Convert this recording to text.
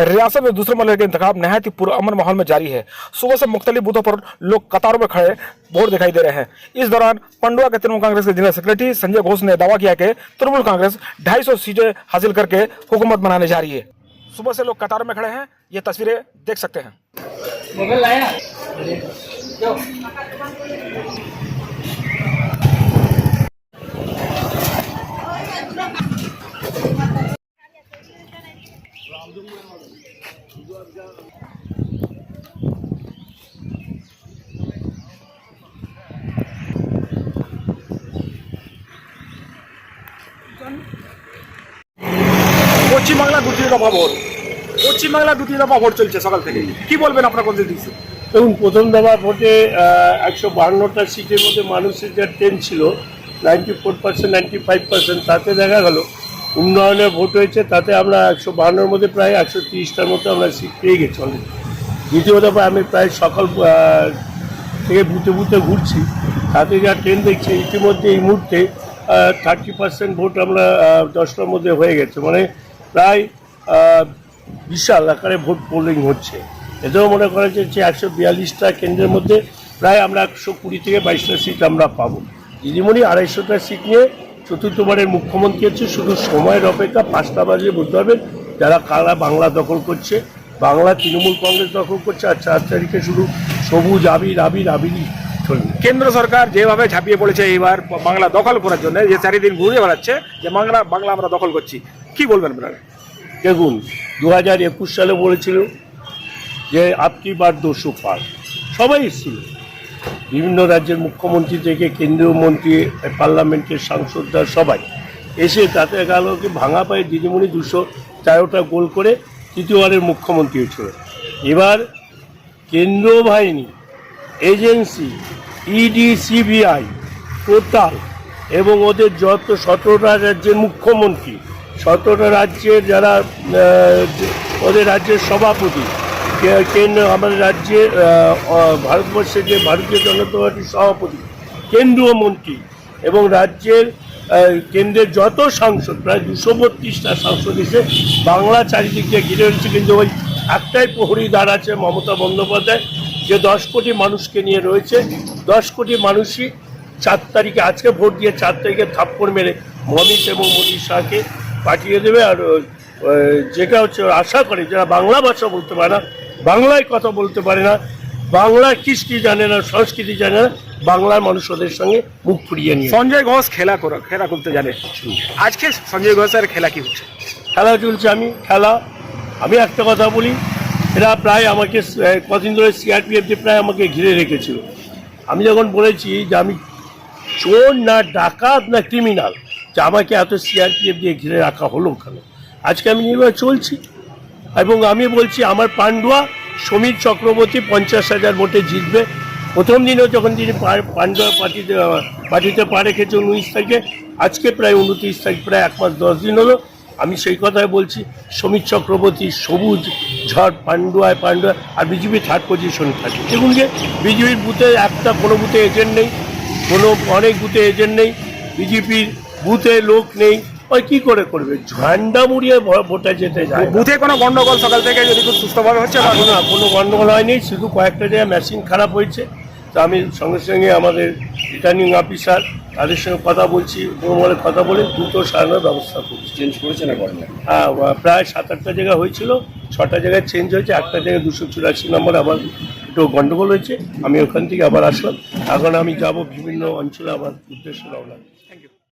रियासत में दूसरे मरहले के इंतखाब नहायत ही पुरअमन माहौल में जारी है। सुबह से मुख्तलिफ बूथों पर लोग कतारों में खड़े वोट दिखाई दे रहे हैं। इस दौरान पंडुआ के तृणमूल कांग्रेस के जनरल सेक्रेटरी संजय घोष ने दावा किया कि तृणमूल कांग्रेस 250 सीटें हासिल करके हुकूमत बनाने जा रही है। सुबह से लोग कतारों में खड़े हैं, ये तस्वीरें देख सकते हैं। পশ্চিম বাংলা দুটি দফা ভোট, পশ্চিম বাংলা দুটি দফা ভোট চলছে সকাল থেকে, কি বলবেন আপনার কোন দিকে? দেখুন, প্রথম দফা ভোটে 152টা সিটের মধ্যে মানুষের যা ট্রেন ছিল 94% 95%, তাতে দেখা গেল উন্নয়নের ভোট হয়েছে। তাতে আমরা 152-র মধ্যে প্রায় 130টার মতো আমরা সিট পেয়ে গেছি অলরেডি। দ্বিতীয় দফা আমি প্রায় সকাল থেকে বুথে বুথে ঘুরছি, তাতে যা ট্রেন দেখছি ইতিমধ্যে এই মুহূর্তে 30% ভোট আমরা 10টার মধ্যে হয়ে গেছে, মানে প্রায় বিশাল আকারে ভোট পোলিং হচ্ছে। এতেও মনে করা যাচ্ছে 142টা কেন্দ্রের মধ্যে প্রায় আমরা 120 থেকে 22টা সিট আমরা পাবো। দিদিমণি 250টা সিট নিয়ে চতুর্থবারের মুখ্যমন্ত্রী হচ্ছে। শুধু সময়ের অপেক্ষা, 5টা বাজে বুঝতে পারবেন যারা কারা বাংলা দখল করছে। বাংলা তৃণমূল কংগ্রেস দখল করছে, আর 4 তারিখে শুধু সবুজ আবিরই চলবে। কেন্দ্র সরকার যেভাবে ঝাঁপিয়ে পড়েছে এবার বাংলা দখল করার জন্য, যে চারিদিন ঘুরে বেড়াচ্ছে যে বাংলা আমরা দখল করছি, কি বলবেন আপনারা? দেখুন, 2021 সালে বলেছিল যে আপকি বার 200 পার, সবাই এসেছিল, বিভিন্ন রাজ্যের মুখ্যমন্ত্রী থেকে কেন্দ্রীয় মন্ত্রী, পার্লামেন্টের সাংসদরা সবাই এসে, তাতে গেল কি ভাঙা পায়ে দিদিমণি 204টা গোল করে তৃতীয়বারের মুখ্যমন্ত্রী হয়েছিল। এবার কেন্দ্রীয় বাহিনী, এজেন্সি, ইডি, সিবিআই, টোটাল এবং ওদের যত 17টা রাজ্যের মুখ্যমন্ত্রী, 17টা রাজ্যের যারা ওদের রাজ্যের সভাপতি, আমাদের রাজ্যে ভারতবর্ষের যে ভারতীয় জনতা পার্টির সভাপতি, কেন্দ্রীয় মন্ত্রী এবং রাজ্যের কেন্দ্রের যত সাংসদ, প্রায় 232টা সাংসদ এসে বাংলা চারিদিক দিয়ে ঘিরে রয়েছে। কিন্তু ওই একটাই প্রহরী দাঁড়াচ্ছে মমতা বন্দ্যোপাধ্যায়, যে 10 কোটি মানুষকে নিয়ে রয়েছে। 10 কোটি মানুষই 4 তারিখে, আজকে ভোট দিয়ে 4 তারিখে থাপ্পড় মেরে অমিত এবং মোদী শাহকে পাঠিয়ে দেবে। আর যেটা হচ্ছে আশা করে যারা বাংলা ভাষা বলতে পারে না, বাংলায় কথা বলতে পারে না, বাংলার কৃষ্টি জানে না, সংস্কৃতি জানে না, বাংলার মানুষ ওদের সঙ্গে মুখ ফুরিয়ে নিয়ে। সঞ্জয় ঘোষ খেলা করতে জানে, আজকে সঞ্জয় ঘোষের খেলা কি হচ্ছে? খেলা চলছে। আমি একটা কথা বলি, এরা প্রায় আমাকে কদিন ধরে সিআরপিএফ দিয়ে প্রায় আমাকে ঘিরে রেখেছিল। আমি যখন বলেছি যে আমি চোর না ডাকাত না ক্রিমিনাল, যে আমাকে এত সিআরপিএফ দিয়ে ঘিরে রাখা হলো ওখানে, আজকে আমি নির্বাচন চলছি এবং আমি বলছি আমার পান্ডুয়া সমীর চক্রবর্তী 50,000 ভোটে জিতবে। প্রথম দিনেও যখন তিনি পান্ডুয়া পার্টিতে পা রেখেছে 19 তারিখে, আজকে প্রায় 29 তারিখ, প্রায় 1 মাস 10 দিন হলো। আমি সেই কথাই বলছি, সমীর চক্রবর্তী সবুজ ঝড় পান্ডুয়া, আর বিজেপি 3rd পজিশনে থাকে। দেখুন যে বিজেপির বুথে কোনো বুথে এজেন্ট নেই, অনেক বুথে এজেন্ট নেই, বিজেপির বুথে লোক নেই, ওই কী করে করবে? ঝান্ডা মুড়িয়ে ভোটে যেতে যায়। বুথে কোনো গন্ডগোল সকাল থেকে যদি খুব সুস্থভাবে হচ্ছে না? কোনো গন্ডগোল হয়নি, শুধু কয়েকটা জায়গায় মেশিন খারাপ হয়েছে। তো আমি সঙ্গে সঙ্গে আমাদের রিটার্নিং অফিসার তাদের সঙ্গে কথা বলছি, কথা বলে দ্রুত সারানোর ব্যবস্থা করছি। চেঞ্জ করেছে না করেন? হ্যাঁ, প্রায় 7-8টা জায়গা হয়েছিল, 6টা জায়গায় চেঞ্জ হয়েছে, একটা জায়গায় 284 নম্বর আবার একটু গন্ডগোল হয়েছে। আমি ওখান থেকে আবার আসলাম, এখন আমি যাব বিভিন্ন অঞ্চলে, আমার উদ্দেশ্যে রওনা।